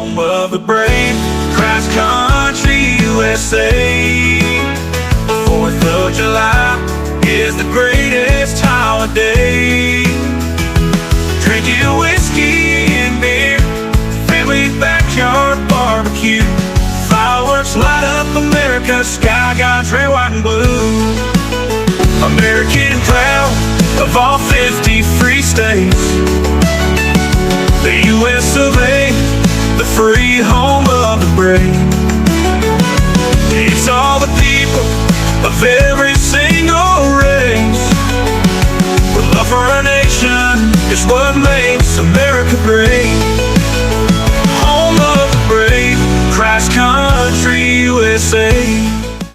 home of the brave, Christ country, USA. 4th of July is the greatest holiday. Drinking whiskey and beer, family backyard barbecue. Fireworks light up America's sky, God's red, white, and blue. American proud of all 50 free states. The US of A, the free home of the brave. It's all the people of every